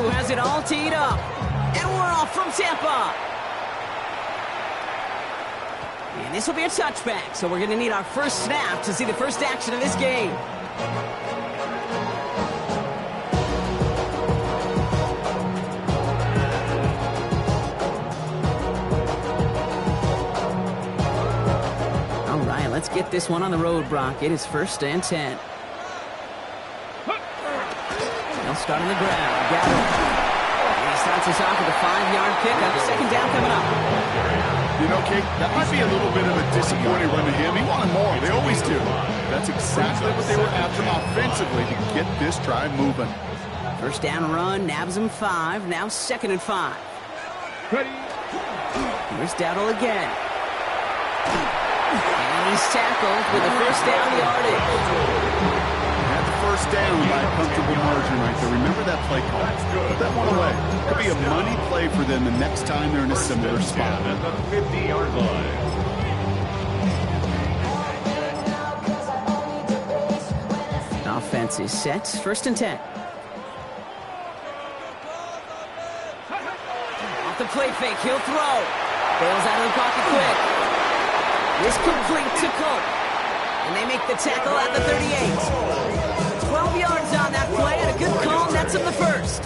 who has it all teed up. And we're off from Tampa. And this will be a touchback, so we're going to need our first snap to see the first action of this game. All right, let's get this one on the road, Brock. It is 1st and 10. They'll start on the ground. And he starts us off with a 5-yard pickup. 2nd down coming up. You know, Kate, that might be a little bit of a disappointing run to him. He wanted more. They always do. That's exactly what they were after offensively to get this drive moving. 1st down run, nabs him 5. Now 2nd and 5. Here's Dowdle again. And he's tackled with the 1st down yardage. Had the 1st down by a comfortable margin right there. Remember that play call. Put that one away. Could be a money play for them the next time they're in a similar spot. At the 50-yard line. Offense is set. 1st and 10. Off the play fake. He'll throw. Bails out of the pocket quick. This complete to Colt. And they make the tackle at the 38. 12 yards on that play and a good call. Nets him the 1st.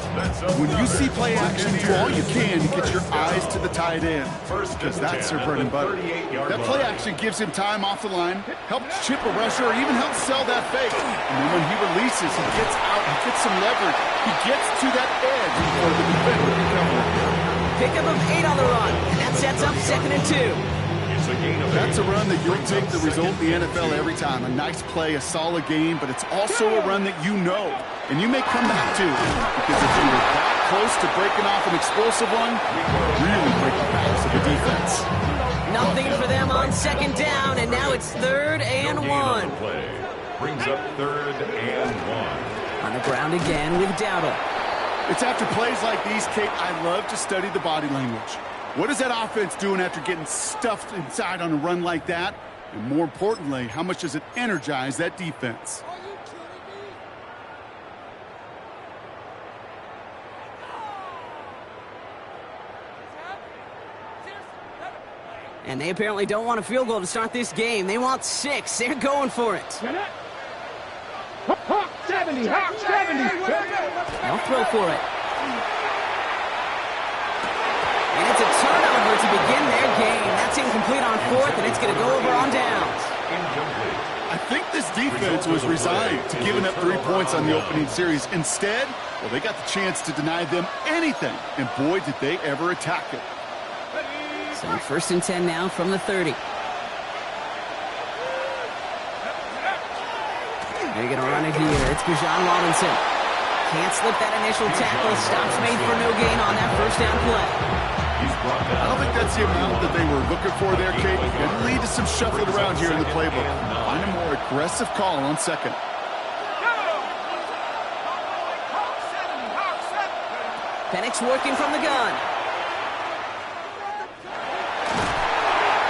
When you see play action, do all you can to get your eyes to the tight end, because that's their bread and butter. That play action gives him time off the line, helps chip a rusher, or even helps sell that fake. And then when he releases, he gets out, he gets some leverage. He gets to that edge before the defender can cover. Pickup of 8 on the run, and that sets up 2nd and 2. That's a run that you'll take the result in the NFL every time. A nice play, a solid game, but it's also a run that you know, and you may come back to, because if you were that close to breaking off an explosive one, really break the backs of the defense. Nothing for them on 2nd down, and now it's 3rd and 1. Brings up 3rd and 1. On the ground again with Dowdle. It's after plays like these, Kate, I love to study the body language. What is that offense doing after getting stuffed inside on a run like that? And more importantly, how much does it energize that defense? And they apparently don't want a field goal to start this game. They want 6. They're going for it. 70, 70. They'll throw for it. And it's a turnover to begin their game. That's incomplete on 4th, and it's going to go over on downs. I think this defense was resigned to giving up 3 points on the opening series. Instead, well, they got the chance to deny them anything, and boy, did they ever attack it. So 1st and 10 now from the 30. They're going to run it here. It's Bijan Robinson. Can't slip that initial tackle. Stops made for no gain on that 1st down play. I don't think that's the amount that they were looking for there, Kate. It'll lead to some shuffling around here in the playbook. Find a more aggressive call on 2nd. Penix working from the gun.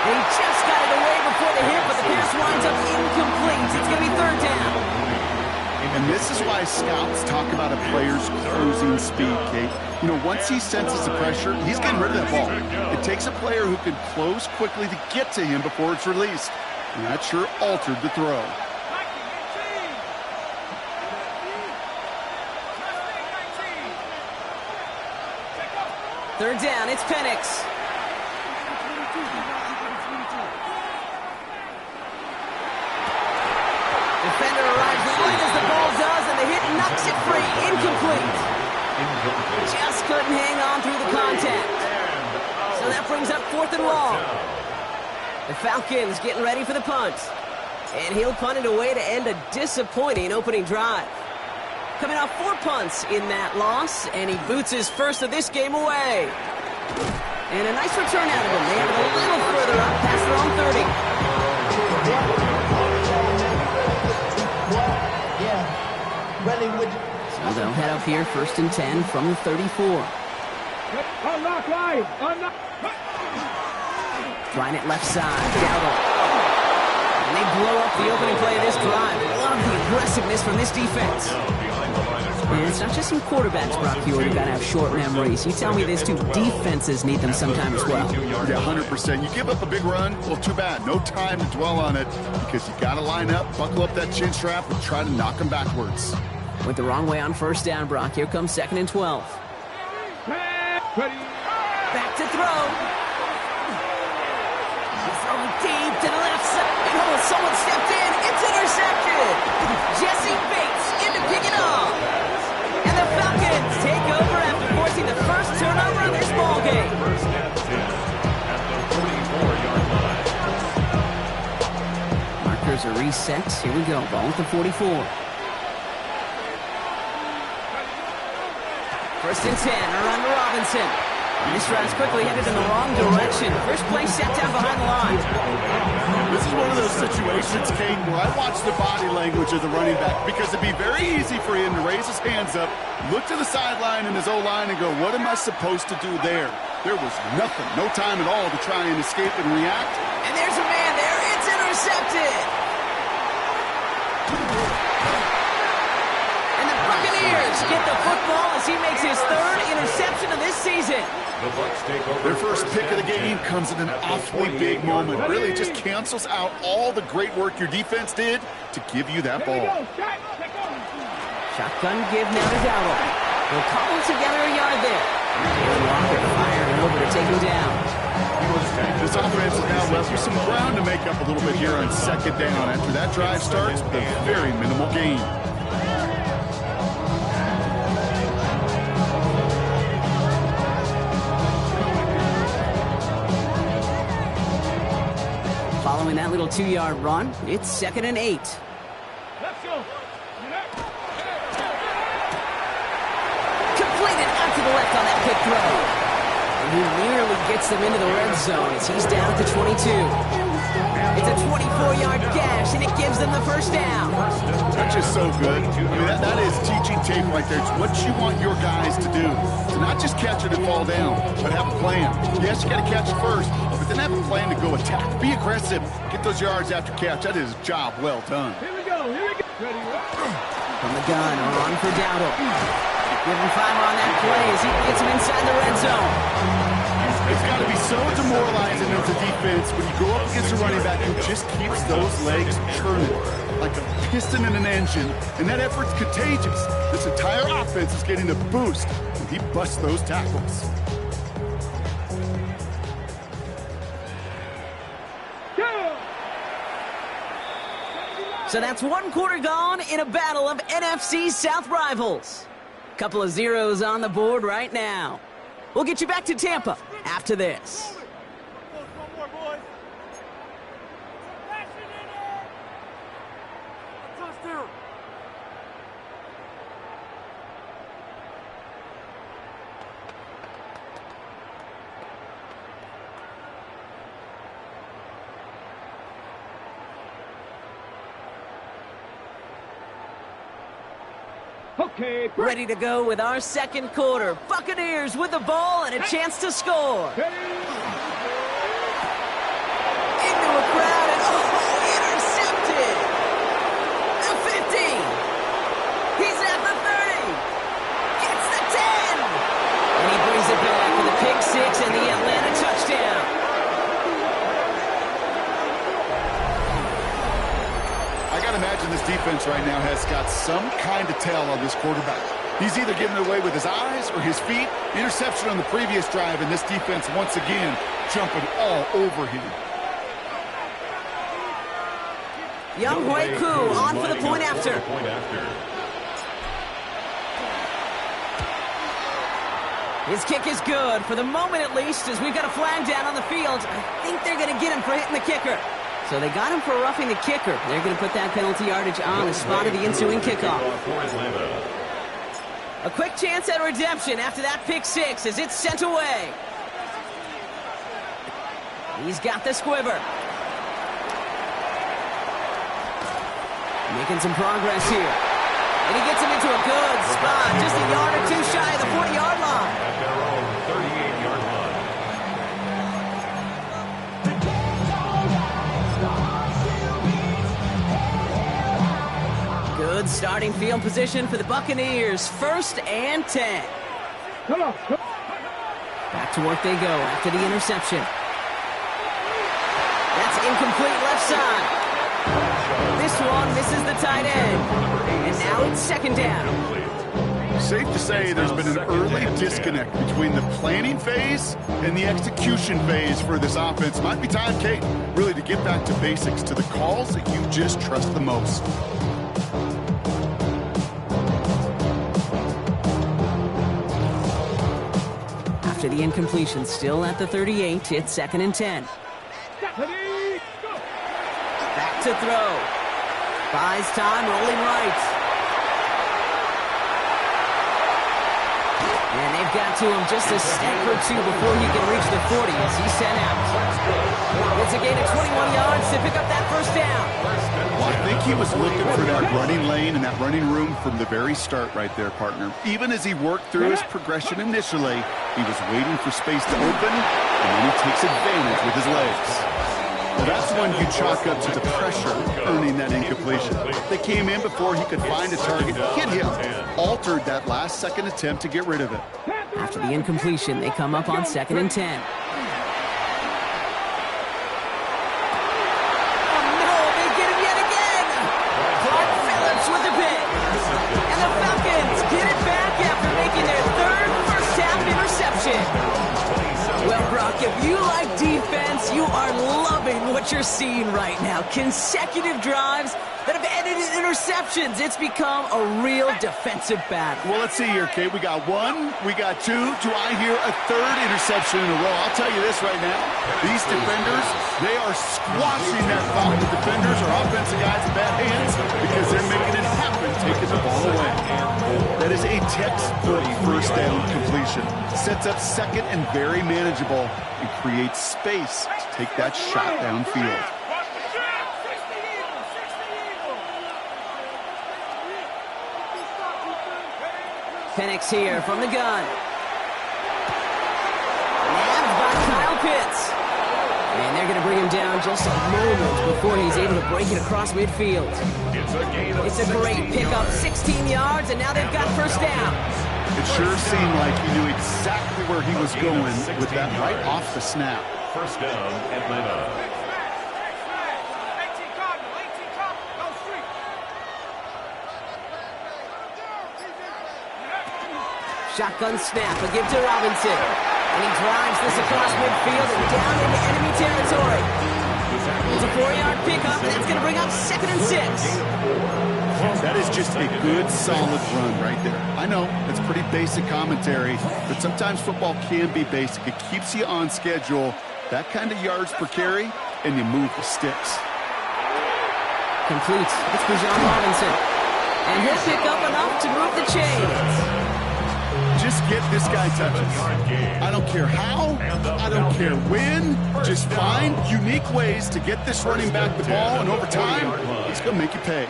They just got it away before the hit, but the pass winds up incomplete. It's going to be 3rd down. And this is why scouts talk about a player's closing speed, Kate. You know, once he senses the pressure, he's getting rid of that ball. It takes a player who can close quickly to get to him before it's released. And that sure altered the throw. Third down, it's Penix. Defender arrives right as the ball does, and the hit knocks it free. Incomplete. Just couldn't hang on through the contact. So that brings up 4th and long. The Falcons getting ready for the punt. And he'll punt it away to end a disappointing opening drive. Coming off 4 punts in that loss, and he boots his first of this game away. And a nice return out of him. They have it a little further up past their own 30. So they'll head up here, 1st and 10 from the 34. Unlock line! Unlock! Trying it left side. Dowdle. And they blow up the opening play of this drive. Love the aggressiveness from this defense. And it's not just some quarterbacks, Brock Huard, who got to have short memories. You tell me these two defenses need them sometime as well. Yeah, 100%. You give up a big run, well, too bad. No time to dwell on it because you got to line up, buckle up that chin strap, and try to knock them backwards. Went the wrong way on first down, Brock. Here comes 2nd and 12. Back to throw. Throwing deep to the left side. Oh, someone stepped in. It's intercepted. Jesse Bates in to pick it off. And the Falcons take over after forcing the first turnover of this ballgame. First and 10 at the 44-yard line. Markers are reset. Here we go. Ball at the 44. First and 10. Around to Robinson. And this drive's quickly headed in the wrong direction. First play set down behind the line. This is one of those situations, Kate, where I watch the body language of the running back because it'd be very easy for him to raise his hands up, look to the sideline in his O-line and go, what am I supposed to do there? There was nothing, no time at all to try and escape and react. And there's a man there. It's intercepted. And the Buccaneers get the football as he makes his 3rd interception of this season. The Bucs take over. Their first pick of the game comes at an awfully big moment. Really just cancels out all the great work your defense did to give you that ball. Shotgun give now to Dowdle. They'll cobble together a yard there. Jalen Walker firing over to take him down. This offense is now left with some ground to make up a little bit here on 2nd down. After that drive starts, a very minimal gain. Following that little 2-yard run, it's 2nd and 8. Let's go. Completed out to the left on that quick throw. And he nearly gets them into the red zone as he's down at the 22. It's a 24-yard gash, and it gives them the first down. That's just so good. I mean, that is teaching tape right there. It's what you want your guys to do. To not just catch it and fall down, but have a plan. Yes, you got to catch it first, but then have a plan to go attack. Be aggressive. Get those yards after catch. That is a job well done. Here we go. Here we go. Ready. From the gun, on for Dowdle. Give him 5 on that play as he gets him inside the red zone. It's got to be so demoralizing as a defense when you go up against a running back who just keeps those legs turning like a piston in an engine, and that effort's contagious. This entire offense is getting a boost when he busts those tackles. So that's 1 quarter gone in a battle of NFC South rivals. Couple of zeros on the board right now. We'll get you back to Tampa after this. One more, boys. Touchdown. Okay, Ready to go with our 2nd quarter. Buccaneers with the ball and a chance to score. Into a crowd and intercepted. The 50. He's at the 30. Gets the 10. And he brings it back with a pick 6 and the Atlanta touchdown. I got to imagine this defense right now has got some kind of tell on this quarterback. He's either giving it away with his eyes or his feet. Interception on the previous drive, and this defense once again jumping all over him. Young Hui Koo on for the point after. His kick is good, for the moment at least, as we've got a flag down on the field. I think they're going to get him for hitting the kicker. So they got him for roughing the kicker. They're going to put that penalty yardage on the spot of the ensuing kickoff. A quick chance at redemption after that pick 6 as it's sent away. He's got the squiver. Making some progress here. And he gets him into a good spot, just a yard or 2 shy of the 40-yard line. At their own 38-yard line. Starting field position for the Buccaneers. 1st and 10. Come on. Back to work they go after the interception. That's incomplete left side. This one misses the tight end. And now it's 2nd down. Safe to say there's been an early disconnect between the planning phase and the execution phase for this offense. Might be time, Kate, really to get back to basics, to the calls that you just trust the most. After the incompletion, still at the 38, it's 2nd and 10. Back to throw. Buys time, rolling right. And they've got to him just a step or two before he can reach the 40 as he's sent out. It's a gain of 21 yards to pick up that 1st down. Well, I think he was looking for that running lane and that running room from the very start right there, partner. Even as he worked through his progression initially, he was waiting for space to open, and then he takes advantage with his legs. Well, that's when you chalk up to the pressure earning that incompletion. They came in before he could find a target, hit him, altered that last second attempt to get rid of it. After the incompletion, they come up on 2nd and 10. If you like defense, you are loving what you're seeing right now. Consecutive drives that have ended in interceptions. It's become a real defensive battle. Well, let's see here, Kate. We got 1, we got 2. Do I hear a 3rd interception in a row? I'll tell you this right now. These defenders, they are squashing that Falcon defenders or offensive guys in bad hands because they're making it happen, taking the ball away. That is a textbook 1st down completion. Sets up 2nd and very manageable and creates space to take that shot downfield. Penix here from the gun. Nabbed by Kyle Pitts. And they're going to bring him down just a moment before he's able to break it across midfield. It's a great pickup, 16 yards, and now they've got 1st down. It sure seemed like he knew exactly where he was going with that right off the snap. 1st down, Atlanta. Shotgun snap, a give to Robinson. And he drives this across midfield and down into enemy territory. It's a 4-yard pickup, and that's going to bring up 2nd and 6. That is just a good, solid run right there. I know, it's pretty basic commentary, but sometimes football can be basic. It keeps you on schedule, that kind of yards per carry, and you move the sticks. Complete. It's Bijan Robinson. And he'll pick up enough to move the chains. Just get this guy touches. I don't care how, I don't care when. Just find unique ways to get this running back the ball, and over time, he's going to make you pay.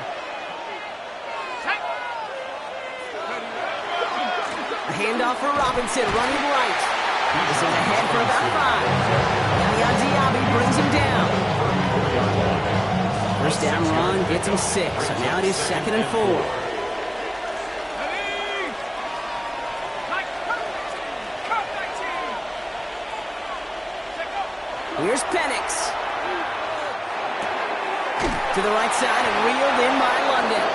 A handoff for Robinson, running right. This is ahead for about 5. And Diaby brings him down. 1st down run gets him 6. So now it is 2nd and 4. Here's Penix. To the right side and reeled in by London.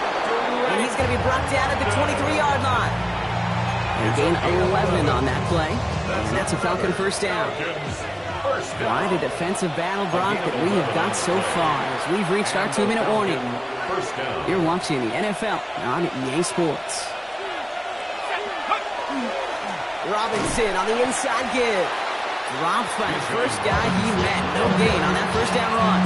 And he's going to be brought down at the 23-yard line. And gain 11 on that play. And that's a Falcon 1st down. Quite a defensive battle, Brock, that we have got so far as we've reached our 2-minute warning. You're watching the NFL on EA Sports. Robinson on the inside give. Dropped by the 1st guy he met. No gain on that 1st down run.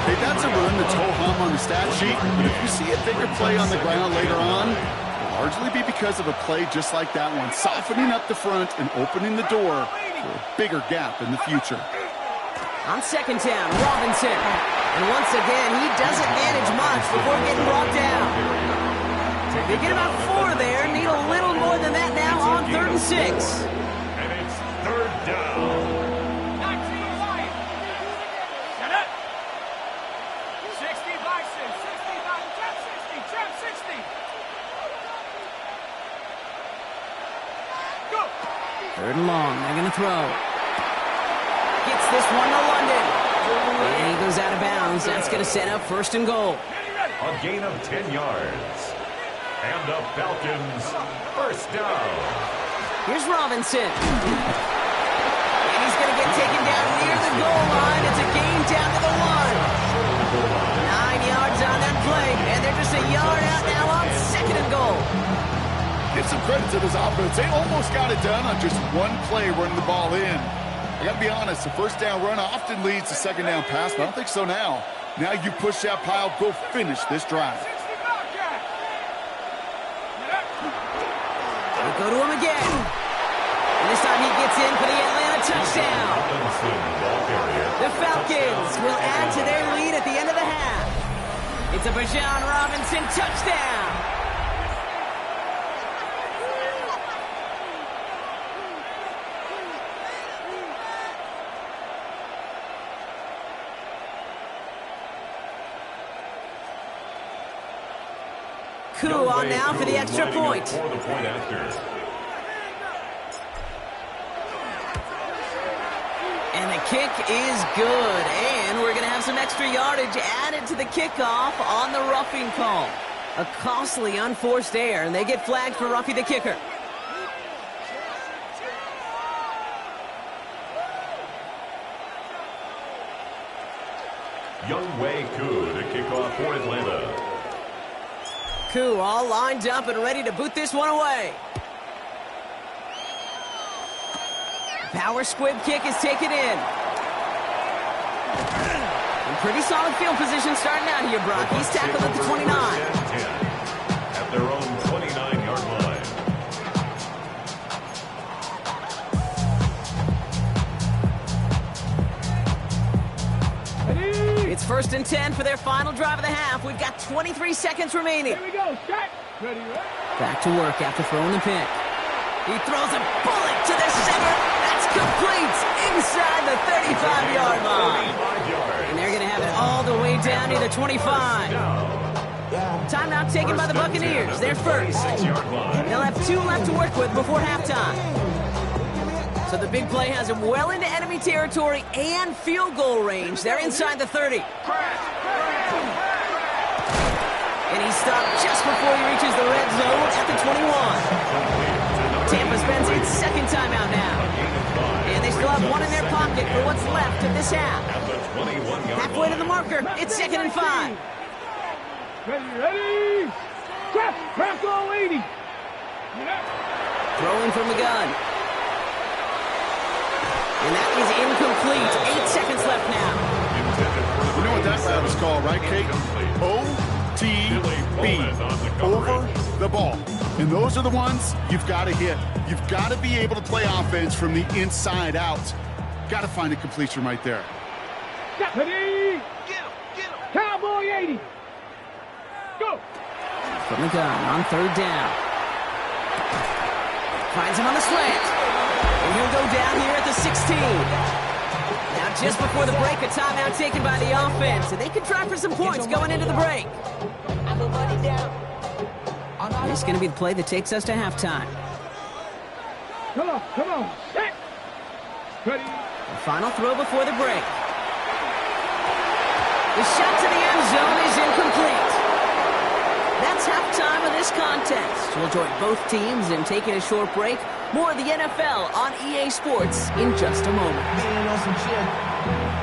Hey, that's a run that's ho-hum on the stat sheet, but if you see a bigger play on the ground later on, it'll largely be because of a play just like that one, softening up the front and opening the door for a bigger gap in the future. On 2nd down, Robinson. And once again, he doesn't manage much before getting brought down. They get about 4 there, need a little more than that now on 3rd and 6. 3rd down. 60 Bison, 60 Bison, 60, 60. Third and long. They're going to throw. Gets this one to London. And he goes out of bounds. That's going to set up first and goal. A gain of 10 yards. And the Falcons first down. Here's Robinson. And he's going to get taken down near the goal line. It's a gain down to the 1. 9 yards on that play. And they're just a yard out now on second and goal. Give some credit to this offense. They almost got it done on just one play running the ball in. I got to be honest, the first down run often leads to second down pass, but I don't think so now. Now you push that pile, go finish this drive. They go to him again. And this time he gets in for the Atlanta touchdown. The Falcons will add to their lead at the end of the half. It's a Bijan Robinson touchdown. Koo on now for the extra point. And the kick is good. And we're going to have some extra yardage added to the kickoff on the roughing call. A costly unforced error, and they get flagged for roughing the kicker. Younghoe Koo to kick off for Atlanta. Koo all lined up and ready to boot this one away. Power squib kick is taken in. And pretty solid field position starting out here, Brock. He's tackled at the 29. At their own 29-yard line. It's first and 10 for their final drive of the half. We've got 23 seconds remaining. Here we go. Strike. Ready, ready. Back to work after throwing the pick. He throws a bullet to the center. That's complete inside the 35-yard line. And they're going to have it all the way down to the 25. Timeout taken by the Buccaneers. They're first. They'll have 2 left to work with before halftime. So the big play has him well into enemy territory and field goal range. They're inside the 30. And he stopped just before he reaches the red zone at the 21. Tampa spends its second timeout now. And they still have one in their pocket for what's left of this half. Halfway to the marker, it's second and 5. Ready, ready. Crack on 80. Throwing from the gun. And that is incomplete. 8 seconds left now. You know what that route is called, right, Kate? O-T-B. Over the ball. And those are the ones you've got to hit. You've got to be able to play offense from the inside out. Got to find a completion right there. Ready. Get him. Cowboy 80. Go. From the gun on third down. Finds him on the slant. And he'll go down here at the 16. Now just before the break, a timeout taken by the offense. And they could try for some points going into the break. This is going to be the play that takes us to halftime. Come on. Set. Ready. The final throw before the break. The shot to the end zone is incomplete. That's halftime of this contest. We'll join both teams in taking a short break. More of the NFL on EA Sports in just a moment. Being on some chill.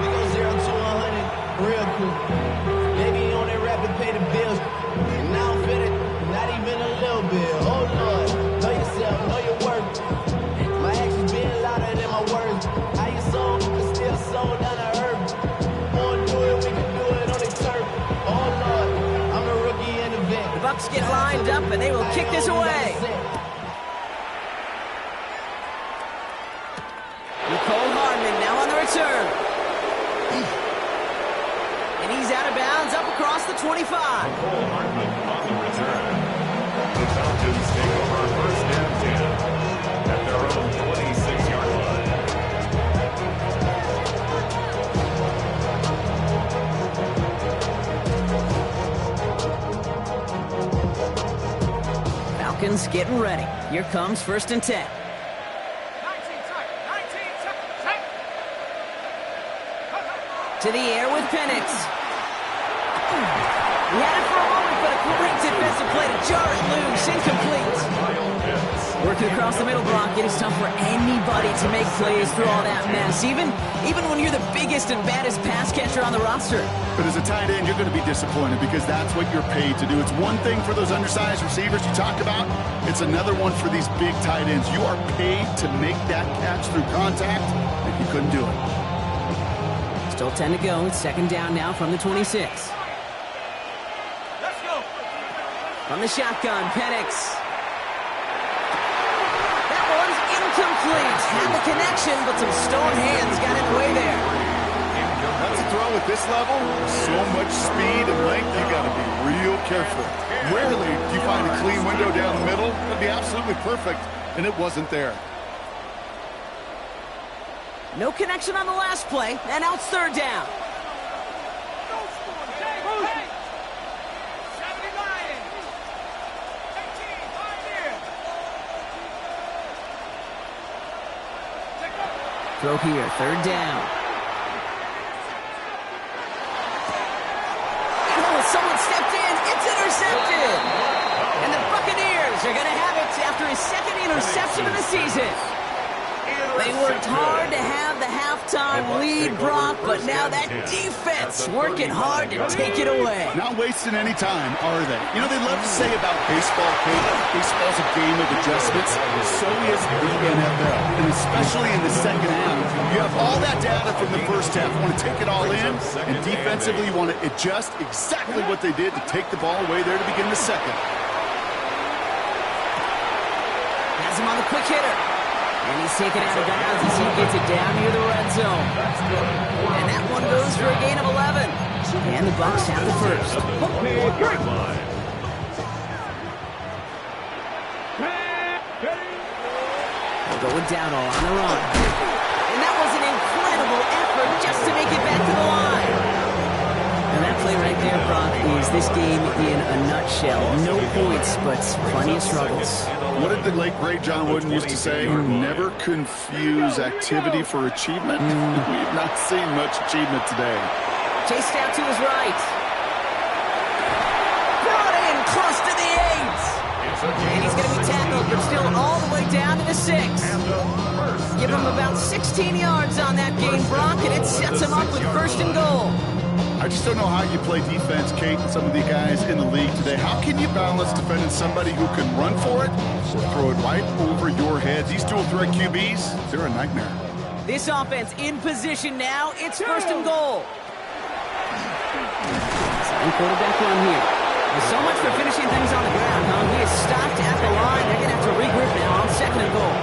We go 0 to 100 real quick. Maybe on that rapid pay the bills. And now I'm fitted, not even a little bit. Oh Lord, know yourself, know your worth. My actions being louder than my words. How you sold, but still sold down to earth. Wanna do it, we can do it on the turf. Oh Lord, I'm a rookie in the vet. The Bucs get lined up and they will kick this away. Return. And he's out of bounds up across the 25. Cole Hartman on the return. The Falcons take over first and 10 at their own 26-yard line. Falcons getting ready. Here comes first and 10. To the air with Penix. He had it for a moment, but a great defensive play to jar it loose. Incomplete. Working across the middle, Brock. It is tough for anybody to make plays through all that mess, even when you're the biggest and baddest pass catcher on the roster. But as a tight end, you're going to be disappointed because that's what you're paid to do. It's one thing for those undersized receivers you talked about. It's another one for these big tight ends. You are paid to make that catch through contact, and you couldn't do it. Still 10 to go. It's second down now from the 26. Let's go. From the shotgun, Penix. That one's incomplete. Had the connection, but some stone hands got in the way there. That's a throw at this level. So much speed and length, you got to be real careful. Rarely do you find a clean window down the middle. It'd be absolutely perfect, and it wasn't there. No connection on the last play, and now it's third down. Throw here, third down. Oh, someone stepped in. It's intercepted. And the Buccaneers are going to have it after his second interception of the season. They worked hard to have the halftime lead, Brock, but now that defense working hard to take it away. Not wasting any time, are they? You know, they love to say about baseball, Kate, baseball's a game of adjustments. So is the NFL, and especially in the second half. You have all that data from the first half. You want to take it all in, and defensively you want to adjust exactly what they did to take the ball away there to begin the second. Has him on the quick hitter. And he's taken out of bounds as he gets it down near the red zone. And that one goes for a gain of 11. And the Bucs have the first. They'll go with Dowdle on the run. And that was an incredible effort just to make it back to the line. And that play right there, Brock, is this game in a nutshell. No points, but plenty of struggles. What did the late, great John Wooden used to say? Never confuse activity for achievement. We have not seen much achievement today. Chased out to his right. Brought in close to the 8. And he's going to be tackled, but still all the way down to the 6. Give him about 16 yards on that gain, Brock, and it sets him up with first and goal. I just don't know how you play defense, Kate, and some of the guys in the league today. How can you balance defending somebody who can run for it or throw it right over your head? These dual threat QBs, they're a nightmare. This offense in position now. It's first and goal. Second quarterback run here. There's so much for finishing things on the ground, huh? He is stopped at the line. They're going to have to regroup now on second and goal.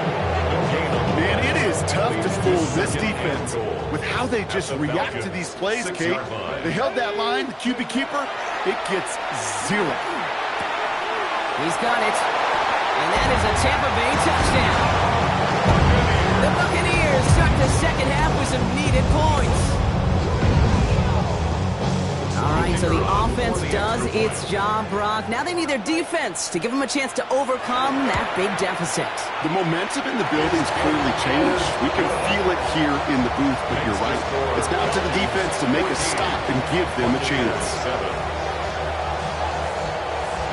Man, it is tough to fool this defense with how they just react to these plays, Kate. They held that line, the QB keeper, it gets 0. He's got it. And that is a Tampa Bay touchdown. The Buccaneers start the second half with some needed points. All right, so the offense does its job, Brock. Now they need their defense to give them a chance to overcome that big deficit. The momentum in the building's clearly changed. We can feel it here in the booth, but you're right. It's now to the defense to make a stop and give them a chance.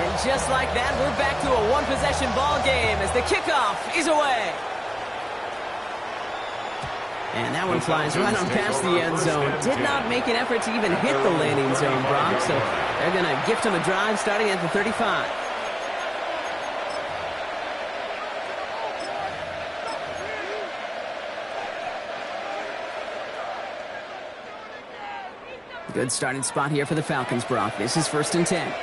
And just like that, we're back to a one-possession ball game as the kickoff is away. And that one flies right on past the end zone. Did not make an effort to even hit the landing zone, Brock. So they're going to gift him a drive starting at the 35. Good starting spot here for the Falcons, Brock. This is first and 10.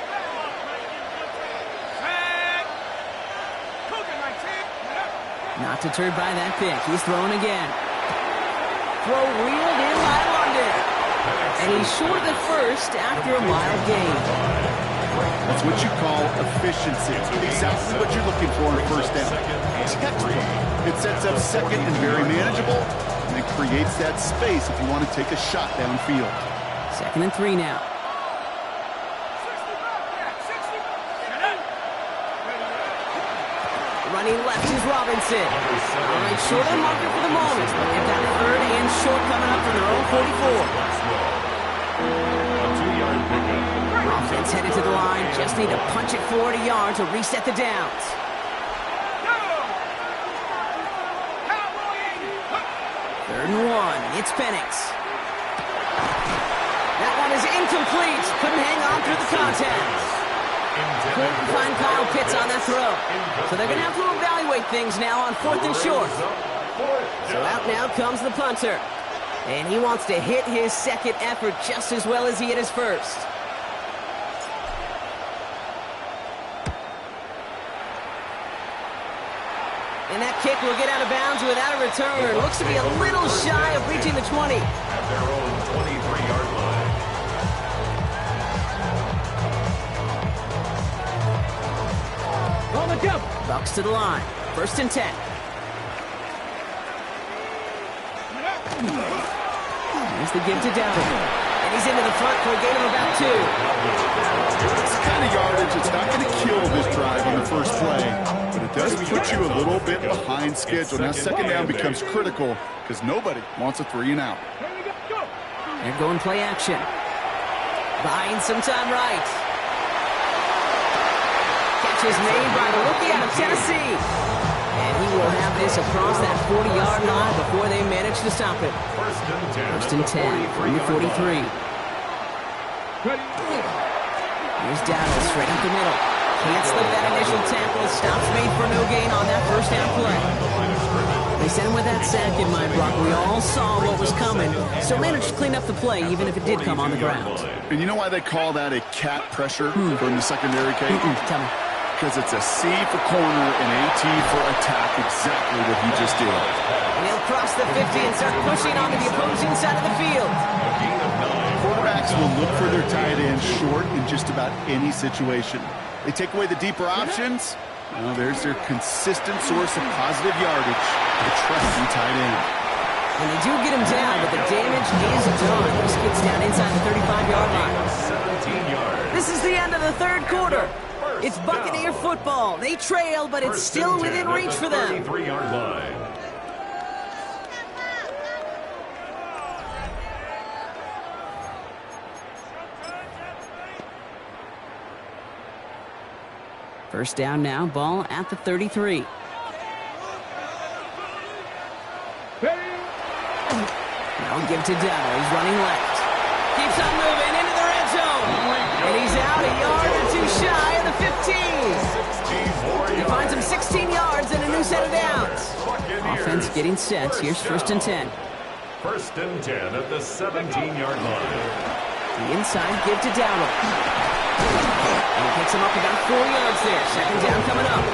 Not deterred by that pick. He's throwing again. Throw reeled in by London. And he's short of the first after a mild gain. That's what you call efficiency. Exactly what you're looking for in first down. Textbook. It sets up second and very manageable, and it creates that space if you want to take a shot downfield. Second and 3 now. And he left his Robinson. All right, short on marker for the moment. But they've got 3rd and short coming up from their own 44. A 2-yard pickup. Offense headed to the line. Just need to punch it forward a yard to reset the downs. 3rd and 1. It's Penix. That one is incomplete. Couldn't hang on through the contact. Couldn't find Kyle Pitts on that throw. So they're going to have to evaluate things now on 4th and short. So out now comes the punter. And he wants to hit his second effort just as well as he hit his first. And that kick will get out of bounds without a return. Looks to be a little shy of reaching the 20. At their own 23-yard line. On the jump. Bucs to the line. 1st and 10. Here's the give to Dowdle. And he's into the front for a gain of about 2. This kind of yardage, it's not going to kill this drive on the first play, but it does put you a little bit behind schedule. Now, 2nd down becomes critical because nobody wants a 3 and out. They're going play action. Buying some time right. Catch is made by the rookie out of Tennessee. And he will have this across that 40-yard line before they manage to stop it. 1st and 10 from the 43. Here's Dowdle straight up the middle. Can't slip that initial tackle. Stops made for no gain on that 1st down play. They sent him with that sack in mind, Brock. We all saw what was coming. Still managed to clean up the play, even if it did come on the ground. And you know why they call that a cat pressure from the secondary, Kate? Tell me. Because it's a C for corner and AT for attack, exactly what he just did. And he'll cross the 50 and start pushing onto the opposing side of the field. Quarterbacks will look for their tight end short in just about any situation. They take away the deeper options. Well, there's their consistent source of positive yardage, the trusty tight end. And they do get him down, but the damage is done. This gets down inside the 35-yard line. 17 yards. This is the end of the 3rd quarter. It's Buccaneer football. They trail, but it's still within reach for them. 33-yard line. First down now, ball at the 33. Now give to Dowdle. He's running left. Keeps on moving into the red zone. And he's out a yard or 2 shy of the 15. He finds him 16 yards and a new set of downs. Offense getting set. Here's 1st and 10. 1st and 10 at the 17-yard line. The inside give to Dowdle. And he picks him up about 4 yards there. 2nd down coming up.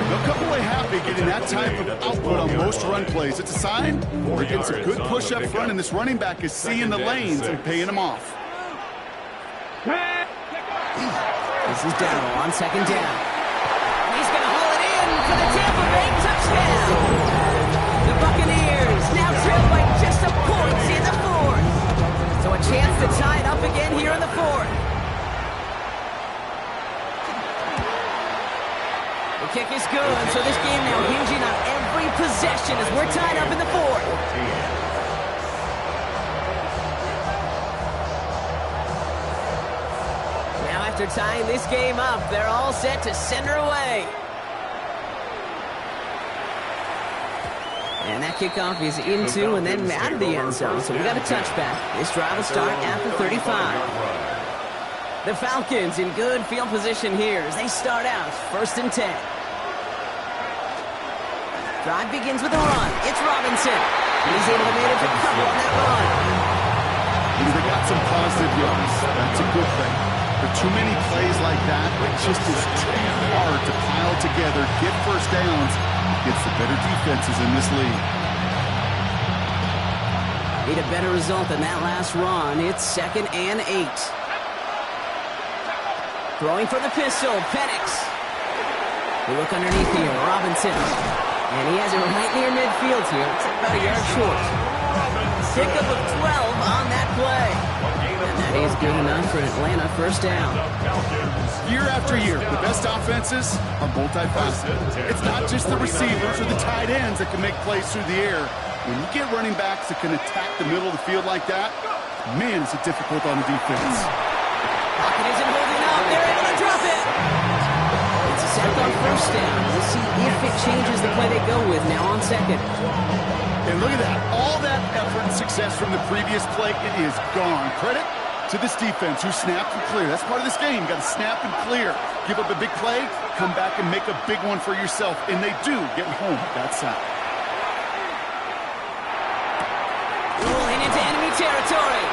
They'll come away happy getting that type of output on most run plays. It's a sign they're getting some good push up front, and this running back is seeing the lanes and paying them off. This is Dowdle on 2nd down. He's going to haul it in for the Tampa Bay touchdown. The Buccaneers now trail by just a point in the 4th. So a chance to tie it up again here in the 4th. The kick is good, so this game now hinging on every possession as we're tied up in the 4th. Now after tying this game up, they're all set to send her away. And that kickoff is into and then out of the end zone, so we got a touchback. This drive will start at the 35. The Falcons in good field position here as they start out 1st and 10. Drive begins with a run. It's Robinson. He's able to manage a couple on that run. They got some positive yards. That's a good thing. But too many plays like that, it just is too hard to pile together, get 1st downs against the better defenses in this league. Need a better result than that last run. It's 2nd and 8. Throwing for the pistol, Penix. We look underneath here, Robinson. And he has it right near midfield here. It's about a yard short. Pickup of 12 on that play. And that is good enough for Atlanta 1st down. Year after year, the best offenses are multifaceted. It's not just the receivers or the tight ends that can make plays through the air. When you get running backs that can attack the middle of the field like that, man, is it difficult on the defense. Pocket isn't holding up. They're able to drop it. It's a sack on first down. We'll see if it changes the play they go with now on second. And look at that. All that effort and success from the previous play, it is gone. Credit to this defense who snapped and clear. That's part of this game. You got to snap and clear. Give up a big play, come back and make a big one for yourself. And they do get home that sack. Rolling into enemy territory.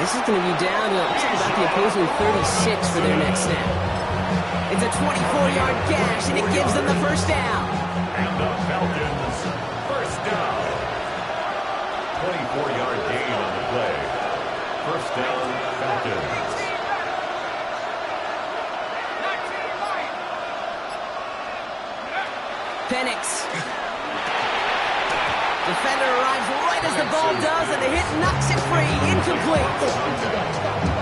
This is going to be down to about the opposing 36 for their next snap. It's a 24-yard gash, and it gives them the first down. And the Falcons, first down. 24-yard gain on the play. First down, Falcons. Penix. Defender arrives right as the ball does, and the hit knocks it free. Incomplete.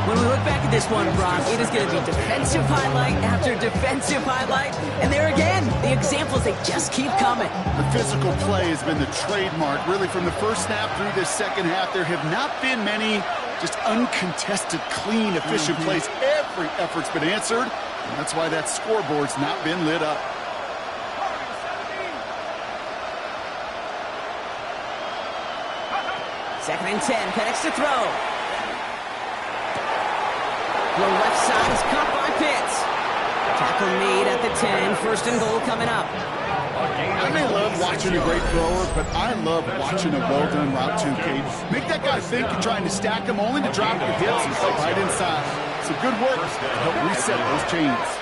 When we look back at this one, Brock, it is going to be defensive highlight after defensive highlight. And there again, the examples, they just keep coming. The physical play has been the trademark. Really, from the first snap through this second half, there have not been many just uncontested, clean, efficient plays. Every effort's been answered, and that's why that scoreboard's not been lit up. Second and 10, Penix to throw. The left side is caught by Pitts. Tackle made at the 10, first and goal coming up. I may love watching a great thrower, but I love watching a well-done route too, Kate. Make that guy think you're trying to stack him only to drop the hits and play right inside. Some good work to help reset those chains.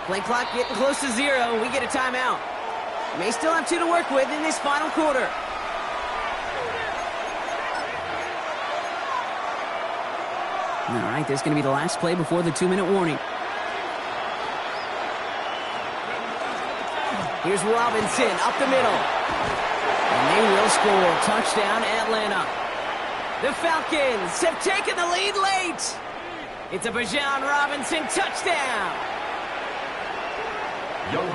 Play clock getting close to 0. We get a timeout. May still have 2 to work with in this final quarter. All right, this is going to be the last play before the 2-minute warning. Here's Robinson up the middle. And they will score. Touchdown, Atlanta. The Falcons have taken the lead late. It's a Bijan Robinson touchdown.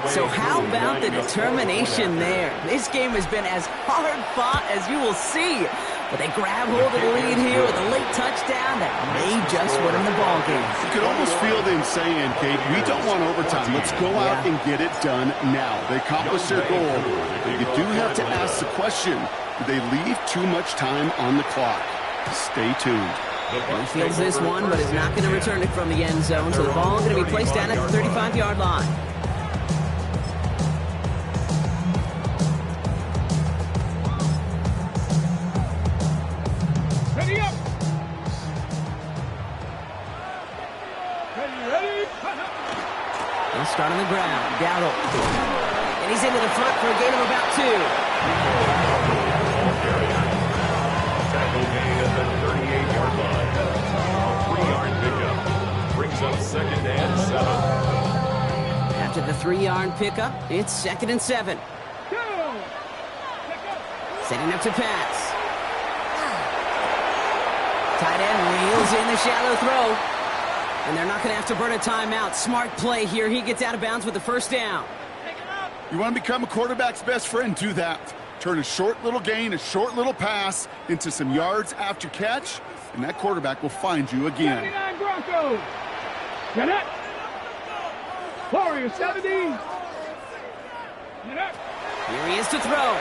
So how about the determination there? This game has been as hard fought as you will see. But they grab hold of the lead here with a late touchdown that may just win them the ball game. You could almost feel them saying, Kate, we don't want overtime. Let's go out and get it done now. They accomplished their goal. But you do have to ask the question, do they leave too much time on the clock? Stay tuned. He fields this one, but is not going to return it from the end zone. So the ball is going to be placed down at the 35-yard line. Start on the ground. Dowdle. And he's into the front for a gain of about 2. Tackle gain at the 38-yard line. A 3-yard pickup. Brings up second and 7. After the 3-yard pickup, it's second and 7. Setting up to pass. Tight end reels in the shallow throw. And they're not going to have to burn a timeout. Smart play here. He gets out of bounds with the first down. You want to become a quarterback's best friend? Do that. Turn a short little gain, a short little pass into some yards after catch, and that quarterback will find you again. 79 Broncos. Get it. Warrior 70. Get it. Here he is to throw.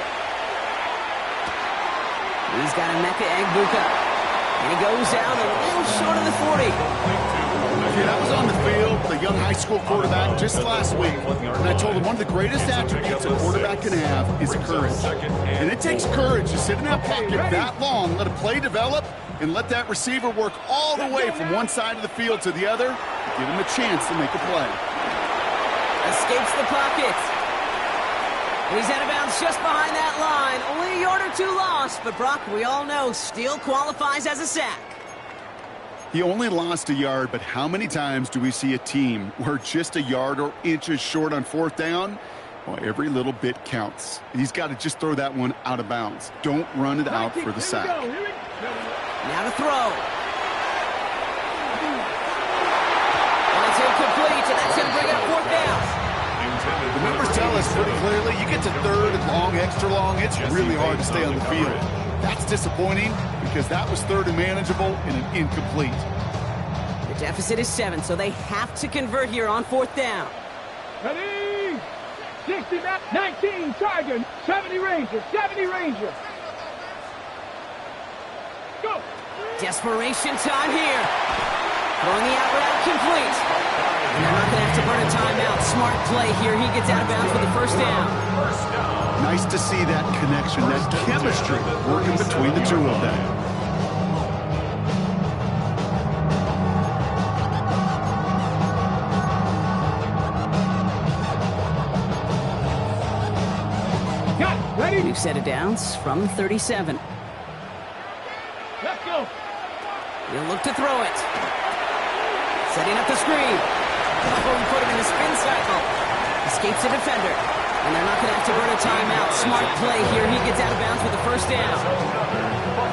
He's got a Emeka Egbuka. And he goes down a little short of the 40. Okay, that was on the field, with a young high school quarterback just last week, and I told him one of the greatest attributes a quarterback can have is courage. And it takes courage to sit in that pocket that long, let a play develop, and let that receiver work all the way from one side of the field to the other, give him a chance to make a play. Escapes the pocket. And he's out of bounds just behind that line. Only a yard or two lost, but Brock, we all know, still qualifies as a sack. He only lost a yard, but how many times do we see a team where just a yard or inches short on fourth down? Well, every little bit counts. And he's got to just throw that one out of bounds. Don't run it out for the sack. Now to throw. And it's incomplete, and that's going to bring up fourth down. The numbers tell us pretty clearly, you get to third and long, extra long, it's really hard to stay on the field. That's disappointing because that was third and manageable and an incomplete. The deficit is 7, so they have to convert here on fourth down. Ready? 60, 19, Charger, 70 Ranger, 70 Ranger. Go! Desperation time here. Throwing the out route complete. And they're not going to have to burn a timeout. Smart play here. He gets out of bounds for the first down. Nice to see that connection, that chemistry working between the two of them. Got it. Ready? New set of downs from 37. Let's go. He'll look to throw it. Setting up the screen. Before we put him in the spin cycle. Escapes a defender. And they're not going to have to burn a timeout. Smart play here. He gets out of bounds for the first down.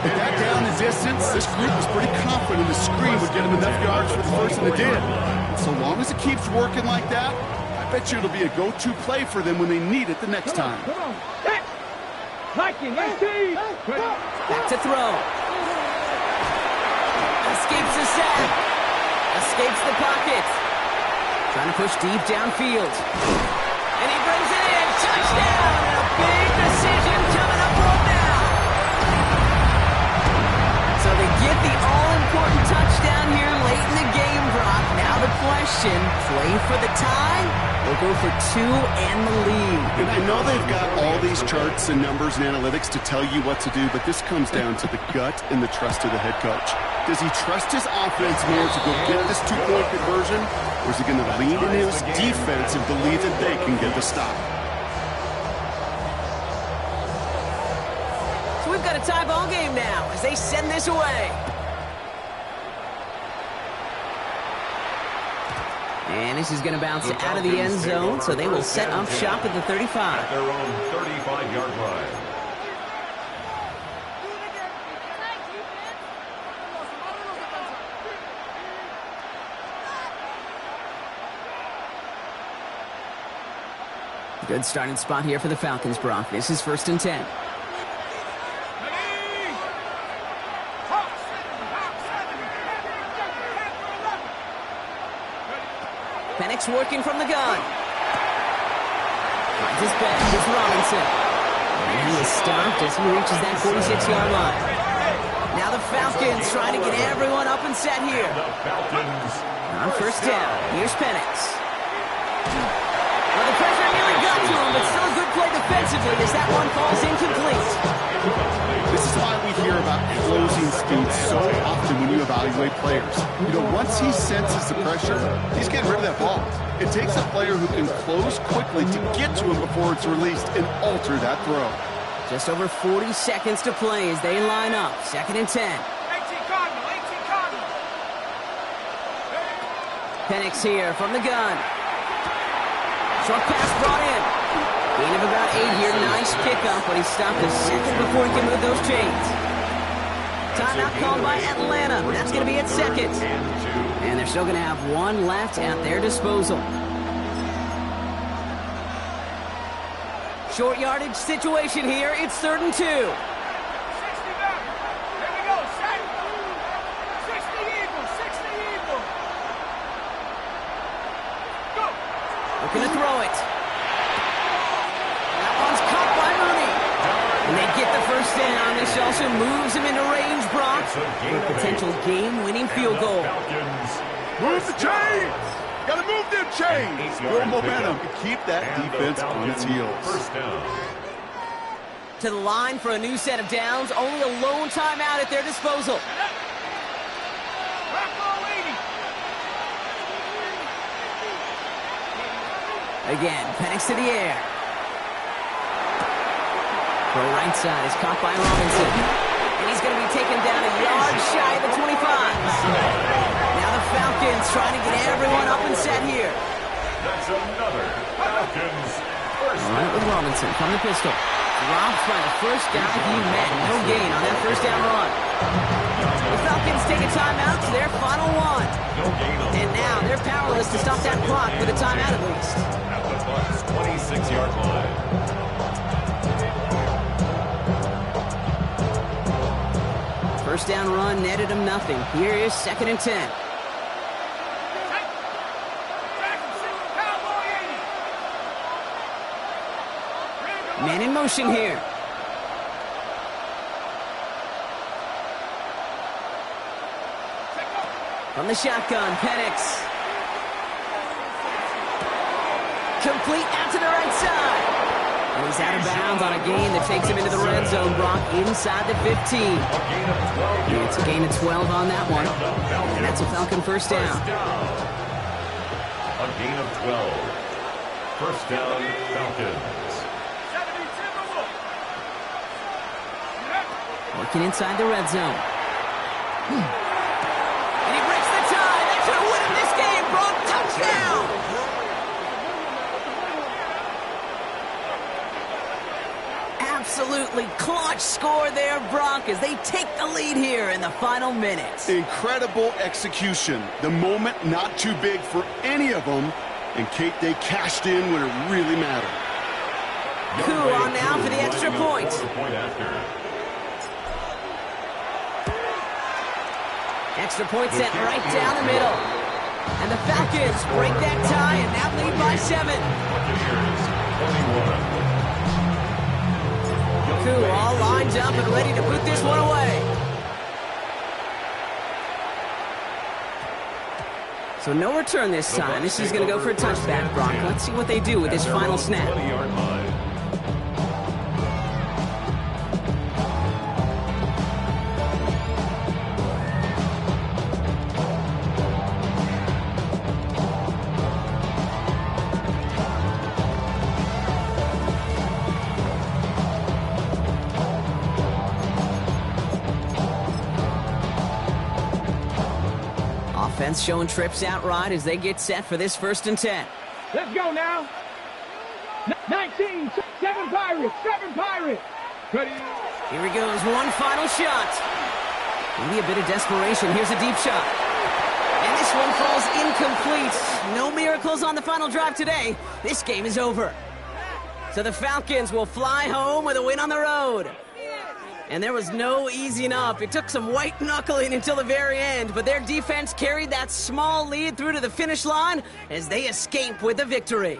With that down in distance, this group was pretty confident the screen would get him enough yards for the first, and it did. And so long as it keeps working like that, I bet you it'll be a go-to play for them when they need it the next time. Come on. Set. Liking, 18. Back to throw. Escapes the sack. Escapes the pocket. Trying to push deep downfield. And he brings it in. Touchdown. And a big decision coming up right now. So they get the all-important touchdown here late in the game, Brock. Now the question, play for the tie or go for 2 and the lead? And I know they've got all these charts and numbers and analytics to tell you what to do, but this comes down to the gut and the trust of the head coach. Does he trust his offense more to go get this 2-point conversion, or is he going to lean in his defense and believe that they can get the stop? So we've got a tie ball game now as they send this away. And this is going to bounce out of the end zone, so they will set up shop at the 35. At their own 35-yard line. Good starting spot here for the Falcons, Brock. This is 1st and 10. Penix working from the gun. Finds his back. It's Robinson. And he is stopped as he reaches that 46-yard line. Now the Falcons trying to get everyone up and set here. On 1st down, here's Penix. Well, the pressure nearly got to him, but still a good play defensively as that one falls incomplete. This is why we hear about closing speed so often when you evaluate players. You know, once he senses the pressure, he's getting rid of that ball. It takes a player who can close quickly to get to him before it's released and alter that throw. Just over 40 seconds to play as they line up. 2nd and 10. 18 Cardinal, 18 Cardinal. Penix here from the gun. Short pass brought in. Gain of about 8 here. Nice pickup, but he stopped a second before he can move those chains. Timeout called by Atlanta. That's going to be at 2nd. And they're still going to have 1 left at their disposal. Short yardage situation here. It's 3rd and 2. 60 back. Here we go. Set. 60 Eagles. 60 Eagles. Go. Looking to throw it. That one's caught by Mooney. And they get the first down. This also moves him into range, Brock, for a potential game-winning field goal. Move the chains! Gotta chains, build momentum, and keep that defense on its heels. First down. To the line for a new set of downs. Only a lone timeout at their disposal. Again, Penix to the air. Throw right side is caught by Robinson. And he's going to be taken down a yard shy of the 25. Now the Falcons trying to get everyone up and set here. That's another Falcons first All right, with Robinson from the pistol. Dropped by the first guy he met. No gain on that first down run. The Falcons take a timeout to their final one. No gain on And now they're powerless to stop that clock with a timeout at least. at the Bucs' 26-yard line. First down run netted him nothing. Here is 2nd and 10. Man in motion here. From the shotgun, Penix. Complete out to the right side. And he's out of bounds on a gain that takes him into the red zone. Brock inside the 15. And it's a gain of 12 on that one. And that's a Falcon first down. A gain of 12. First down, Falcons. Working inside the red zone. And he breaks the tie. That should win him this game. Brock, touchdown. Absolutely clutch score there, Brock, as they take the lead here in the final minutes. Incredible execution. The moment not too big for any of them. And Kate, they cashed in when it really mattered. Coup on now for the extra point. Extra point set right down the middle. And the Falcons break that tie and now lead by 7. Coup all lined up and ready to put this one away. So no return this time. This is going to go for a touchback, Brock. Let's see what they do with this final snap. Offense showing trips out right as they get set for this 1st and 10. Let's go now. 19, 7 Pirates, 7 Pirates. Ready? Here he goes, one final shot. Maybe a bit of desperation. Here's a deep shot. And this one falls incomplete. No miracles on the final drive today. This game is over. So the Falcons will fly home with a win on the road. And there was no easing up. It took some white knuckling until the very end, but their defense carried that small lead through to the finish line as they escape with the victory.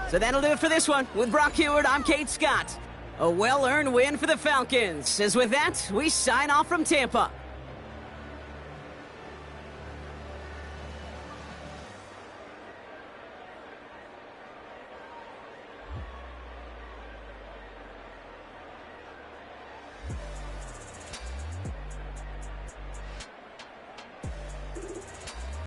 So that'll do it for this one. With Brock Heward, I'm Kate Scott. A well-earned win for the Falcons. As with that, we sign off from Tampa.